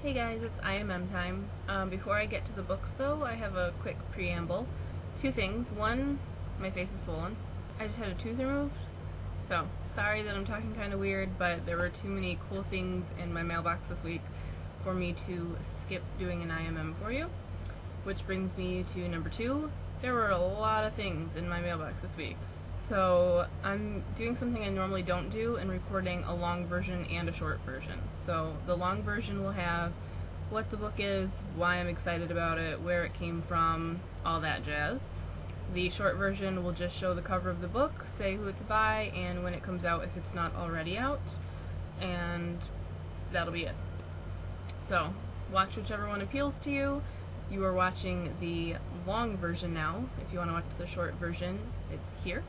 Hey guys, it's IMM time. Before I get to the books though, I have a quick preamble. Two things. One, my face is swollen. I just had a tooth removed, so sorry that I'm talking kind of weird, but there were too many cool things in my mailbox this week for me to skip doing an IMM for you. Which brings me to number two. There were a lot of things in my mailbox this week. So I'm doing something I normally don't do and recording a long version and a short version. So the long version will have what the book is, why I'm excited about it, where it came from, all that jazz. The short version will just show the cover of the book, say who it's by, and when it comes out if it's not already out, and that'll be it. So watch whichever one appeals to you. You are watching the long version now. If you want to watch the short version, it's here.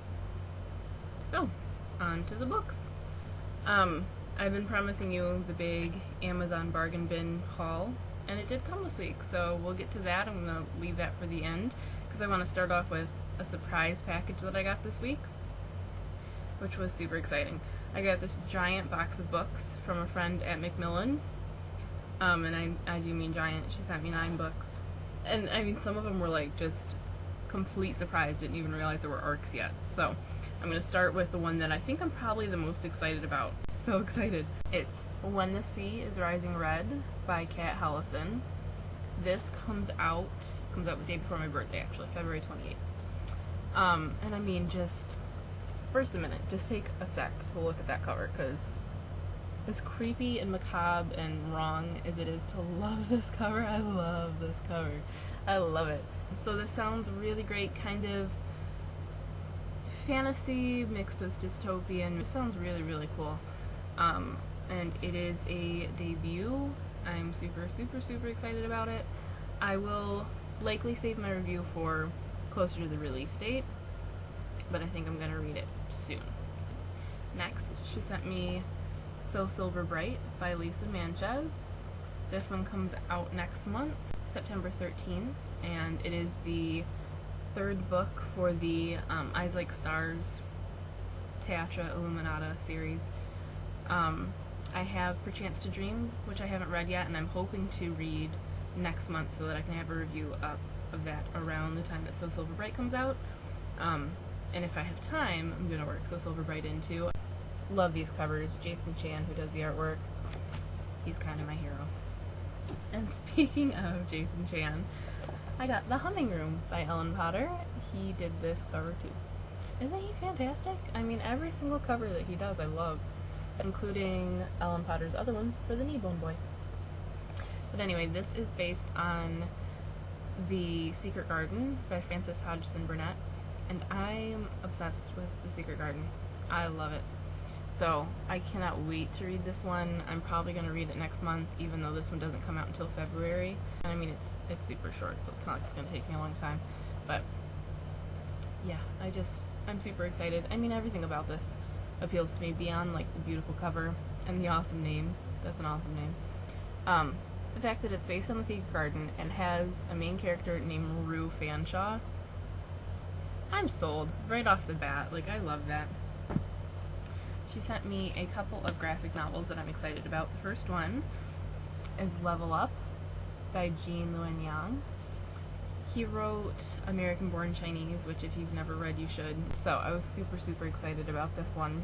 So, on to the books. I've been promising you the big Amazon bargain bin haul, and it did come this week, so we'll get to that. I'm going to leave that for the end, because I want to start off with a surprise package that I got this week, which was super exciting. I got this giant box of books from a friend at Macmillan, and I do mean giant. She sent me 9 books, and I mean some of them were like just complete surprise, didn't even realize there were arcs yet, so I'm going to start with the one that I think I'm probably the most excited about. So excited. It's When the Sea is Rising Red by Kat Hollison. This comes out the day before my birthday, actually, February 28th. And I mean, just, first a minute, just take a sec to look at that cover, because as creepy and macabre and wrong as it is to love this cover, I love this cover. I love it. So this sounds really great, kind of fantasy mixed with dystopian. It sounds really, really cool. And it is a debut. I'm super, super, super excited about it. I will likely save my review for closer to the release date, but I think I'm going to read it soon. Next, she sent me So Silver Bright by Lisa Manchev. This one comes out next month, September 13th, and it is the 3rd book for the Eyes Like Stars Teatra Illuminata series. I have Perchance to Dream, which I haven't read yet, and I'm hoping to read next month so that I can have a review up of that around the time that So Silver Bright comes out. And if I have time, I'm going to work So Silver Bright into. Love these covers. Jason Chan, who does the artwork, he's kind of my hero. And speaking of Jason Chan, I got The Humming Room by Ellen Potter. He did this cover too. Isn't he fantastic? I mean, every single cover that he does I love, including Ellen Potter's other one for the Kneebone Boy. But anyway, this is based on The Secret Garden by Frances Hodgson Burnett, and I'm obsessed with The Secret Garden. I love it. So I cannot wait to read this one. I'm probably going to read it next month, even though this one doesn't come out until February. And I mean, it's super short, so it's not like it's going to take me a long time. But yeah, I'm super excited. I mean, everything about this appeals to me beyond like the beautiful cover and the awesome name. That's an awesome name. The fact that it's based on The Secret Garden and has a main character named Rue Fanshawe, I'm sold right off the bat. Like, I love that. She sent me a couple of graphic novels that I'm excited about. The first one is Level Up by Jean Luen Yang. He wrote American Born Chinese, which if you've never read, you should. So I was super, super excited about this one.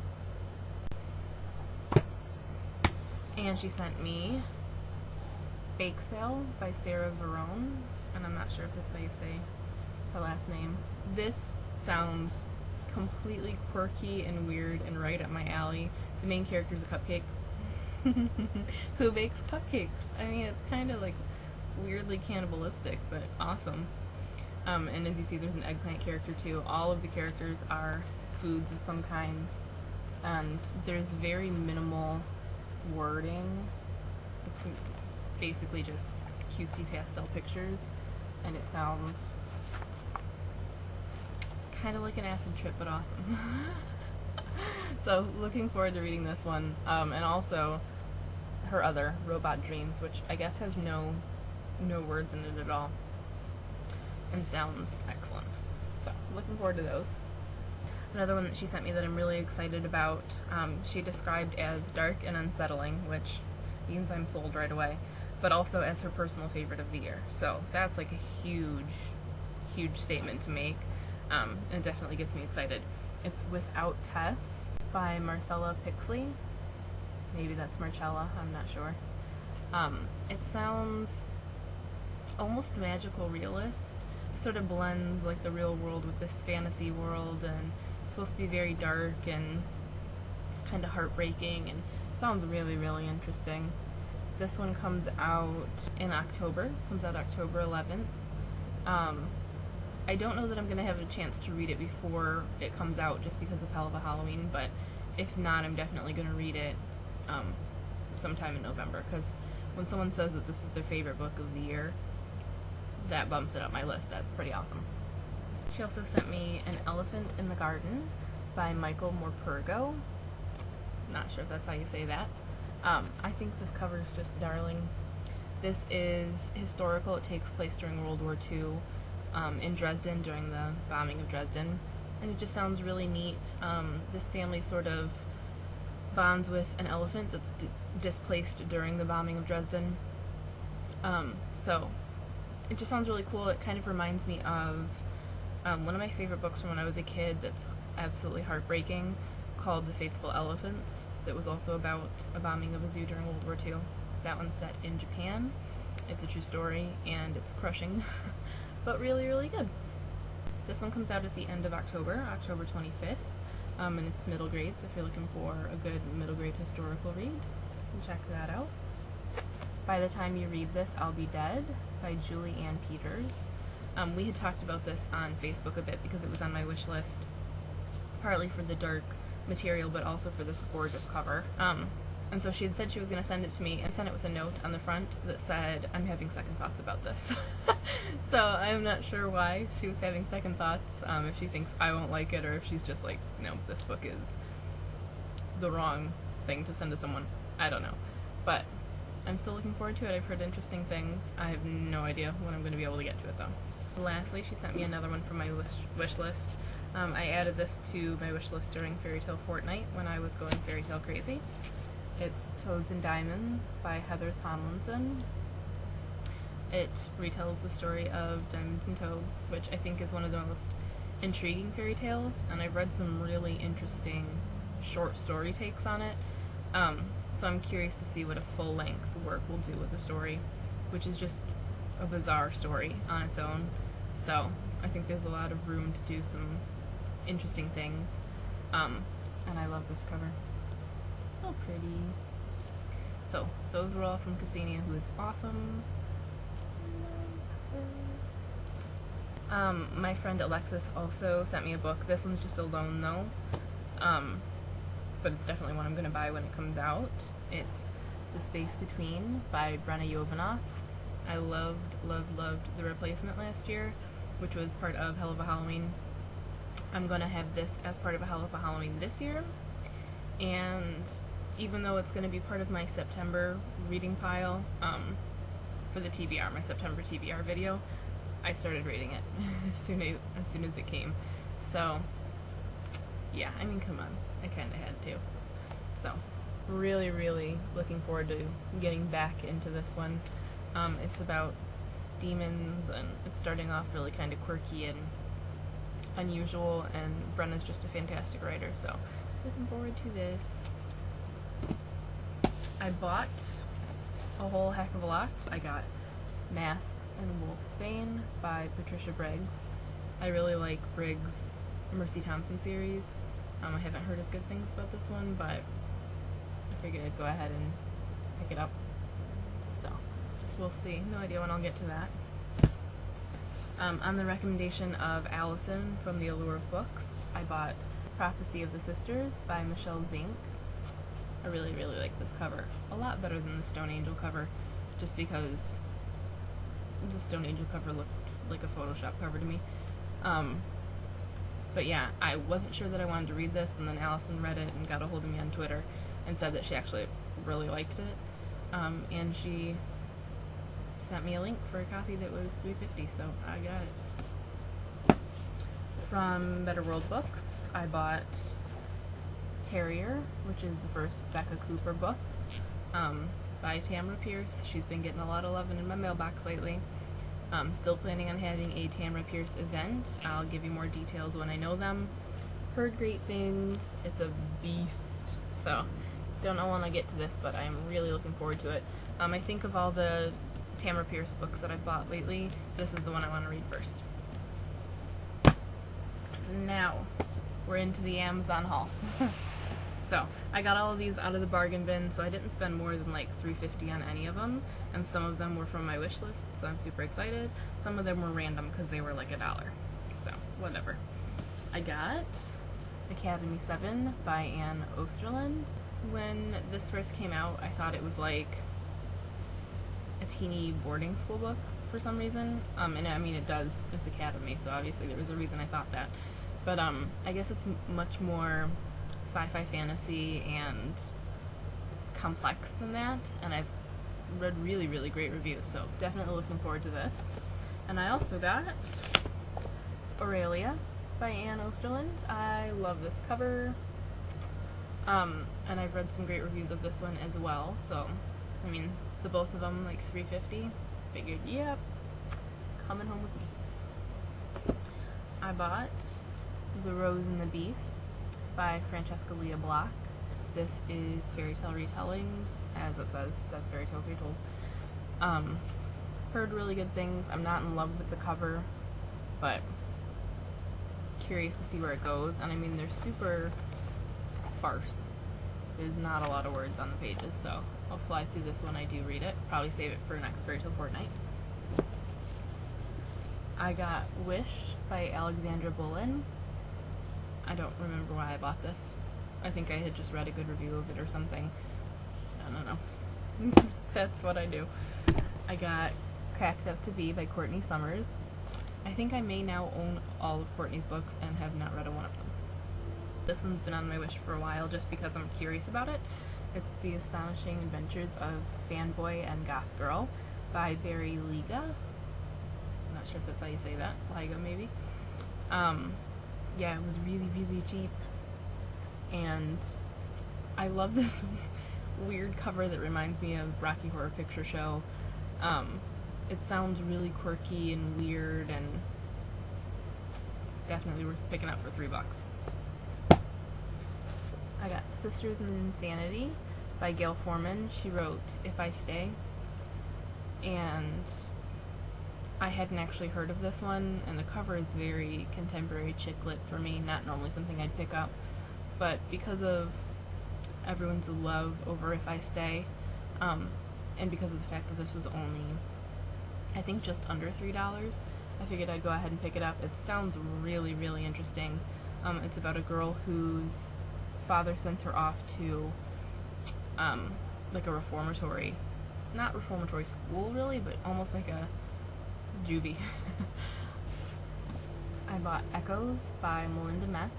And she sent me Bake Sale by Sarah Verone, and I'm not sure if that's how you say her last name. This sounds completely quirky and weird and right up my alley. The main character is a cupcake who bakes cupcakes. I mean, it's kind of like weirdly cannibalistic, but awesome. And as you see, there's an eggplant character too. All of the characters are foods of some kind, and there's very minimal wording. It's basically just cutesy pastel pictures, and it sounds kind of like an acid trip, but awesome. So looking forward to reading this one, and also her other, Robot Dreams, which I guess has no words in it at all, and sounds excellent. So looking forward to those. Another one that she sent me that I'm really excited about, she described as dark and unsettling, which means I'm sold right away. but also as her personal favorite of the year. So that's like a huge statement to make, and definitely gets me excited. It's Without Tess by Marcella Pixley. Maybe that's Marcella, I'm not sure. It sounds almost magical realist. It sort of blends like the real world with this fantasy world, and it's supposed to be very dark and kind of heartbreaking, and sounds really interesting. This one comes out in October. Comes out October 11th. I don't know that I'm going to have a chance to read it before it comes out just because of Hell of a Halloween, but if not, I'm definitely going to read it sometime in November, because when someone says that this is their favorite book of the year, that bumps it up my list. That's pretty awesome. She also sent me An Elephant in the Garden by Michael Morpurgo. Not sure if that's how you say that. I think this cover is just darling. This is historical. It takes place during World War II in Dresden, during the bombing of Dresden, and it just sounds really neat. This family sort of bonds with an elephant that's displaced during the bombing of Dresden. So it just sounds really cool. It kind of reminds me of one of my favorite books from when I was a kid that's absolutely heartbreaking, called The Faithful Elephants, that was also about a bombing of a zoo during World War II. That one's set in Japan. It's a true story, and it's crushing, but really good. This one comes out at the end of October, October 25th, and it's middle grade, so if you're looking for a good middle grade historical read, check that out. By the Time You Read This, I'll Be Dead by Julie Ann Peters. We had talked about this on Facebook a bit because it was on my wish list, partly for the dark material, but also for this gorgeous cover. And so she had said she was going to send it to me, and sent it with a note on the front that said, "I'm having second thoughts about this." So I'm not sure why she was having second thoughts, if she thinks I won't like it, or if she's just like, no, this book is the wrong thing to send to someone. I don't know. But I'm still looking forward to it. I've heard interesting things. I have no idea when I'm going to be able to get to it, though. Lastly, she sent me another one from my wish list. I added this to my wish list during Fairy Tale Fortnight when I was going fairy tale crazy. It's Toads and Diamonds by Heather Tomlinson. It retells the story of Diamonds and Toads, which I think is one of the most intriguing fairy tales, and I've read some really interesting short story takes on it. So I'm curious to see what a full-length work will do with the story, which is just a bizarre story on its own. So I think there's a lot of room to do some interesting things. And I love this cover. So pretty. So those were all from Ksenia, who is awesome. My friend Alexis also sent me a book. This one's just a loan though, but it's definitely one I'm going to buy when it comes out. It's The Space Between by Brenna Jovanoff. I loved The Replacement last year, which was part of Hell of a Halloween. I'm going to have this as part of a Hell of a Halloween this year, and even though it's going to be part of my September reading pile for the TBR, my September TBR video, I started reading it as soon as it came. So yeah, I mean, come on, I kind of had to. So really looking forward to getting back into this one. It's about demons, and it's starting off really kind of quirky and unusual, and Brenna's just a fantastic writer, so looking forward to this. I bought a whole heck of a lot. I got Masks and Wolfsbane by Patricia Briggs. I really like Briggs' Mercy Thompson series. I haven't heard as good things about this one, but I figured I'd go ahead and pick it up. So we'll see. No idea when I'll get to that. On the recommendation of Allison from the Allure of Books, I bought Prophecy of the Sisters by Michelle Zink. I really like this cover. A lot better than the Stone Angel cover, just because the Stone Angel cover looked like a Photoshop cover to me. But yeah, I wasn't sure that I wanted to read this, and then Allison read it and got a hold of me on Twitter and said that she actually really liked it. And she sent me a link for a copy that was $3.50, so I got it. From Better World Books, I bought Terrier, which is the first Becca Cooper book. by Tamra Pierce. She's been getting a lot of loving in my mailbox lately. Still planning on having a Tamra Pierce event. I'll give you more details when I know them. Heard great things. It's a beast. So, don't know when I get to this, but I'm really looking forward to it. I think of all the Tamra Pierce books that I've bought lately, this is the one I want to read first. Now, we're into the Amazon haul. So, I got all of these out of the bargain bin, so I didn't spend more than like $3.50 on any of them, and some of them were from my wish list, so I'm super excited. Some of them were random because they were like $1, so whatever. I got Academy 7 by Anne Osterland. When this first came out, I thought it was like a teeny boarding school book for some reason, and I mean it's Academy, so obviously there was a reason I thought that, but I guess it's much more sci-fi fantasy and complex than that, and I've read really, really great reviews, so definitely looking forward to this. And I also got Aurelia by Anne Osterland. I love this cover, and I've read some great reviews of this one as well, so I mean, the both of them like $3.50. Figured, yep, coming home with me. I bought The Rose and the Beast by Francesca Leah Block. This is fairy tale retellings, as it says fairy tales retold. Heard really good things. I'm not in love with the cover, but curious to see where it goes. And I mean, they're super sparse. There's not a lot of words on the pages, so I'll fly through this when I do read it. Probably save it for next Fairy Tale Fortnight. I got Wish by Alexandra Bullen. I don't remember why I bought this. I think I had just read a good review of it or something. I don't know. That's what I do. I got Cracked Up to Be by Courtney Summers. I think I may now own all of Courtney's books and have not read one of them. This one's been on my wish for a while just because I'm curious about it. It's The Astonishing Adventures of Fanboy and Gothgirl by Barry Liga. I'm not sure if that's how you say that. Liga, maybe. Yeah, it was really, really cheap. And I love this weird cover that reminds me of Rocky Horror Picture Show. It sounds really quirky and weird, and definitely worth picking up for $3. I got Sisters in Insanity by Gail Foreman. She wrote If I Stay, and I hadn't actually heard of this one, and the cover is very contemporary chick lit for me, not normally something I'd pick up, but because of everyone's love over If I Stay, and because of the fact that this was only, I think, just under $3, I figured I'd go ahead and pick it up. It sounds really, really interesting. It's about a girl whose father sends her off to like a reformatory, not reformatory school really, but almost like a juvie. I bought Echoes by Melinda Metz.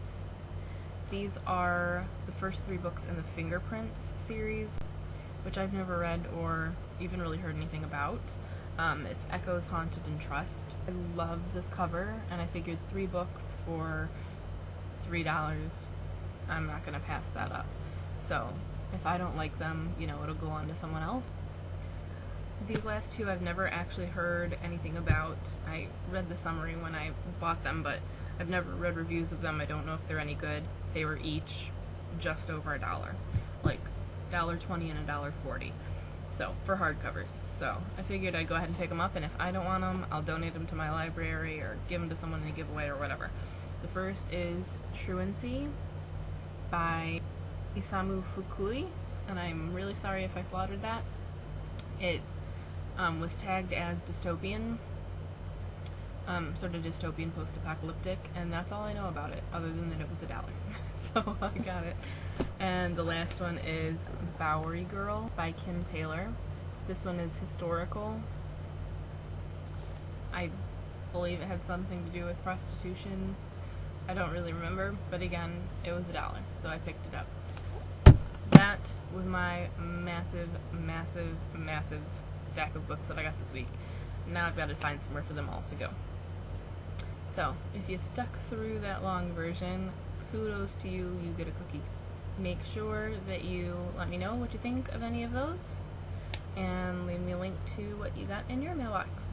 These are the first 3 books in the Fingerprints series, which I've never read or even really heard anything about. It's Echoes, Haunted, and Trust. I love this cover, and I figured 3 books for $3, I'm not gonna pass that up. So if I don't like them, you know, it'll go on to someone else. These last 2 I've never actually heard anything about. I read the summary when I bought them, but I've never read reviews of them. I don't know if they're any good. They were each just over $1, like $1.20 and $1.40. So for hardcovers. So I figured I'd go ahead and pick them up, and if I don't want them, I'll donate them to my library or give them to someone in a giveaway or whatever. The first is Truancy by Isamu Fukui, and I'm really sorry if I slaughtered that. It was tagged as dystopian, sort of dystopian post-apocalyptic, and that's all I know about it, other than that it was $1. So I got it. And the last one is Bowery Girl by Kim Taylor. This one is historical. I believe it had something to do with prostitution. I don't really remember, but again, it was $1, so I picked it up. That was my massive, massive, massive stack of books that I got this week. Now I've got to find somewhere for them all to go. So, if you stuck through that long version, kudos to you, you get a cookie. Make sure that you let me know what you think of any of those. and leave me a link to what you got in your mailbox.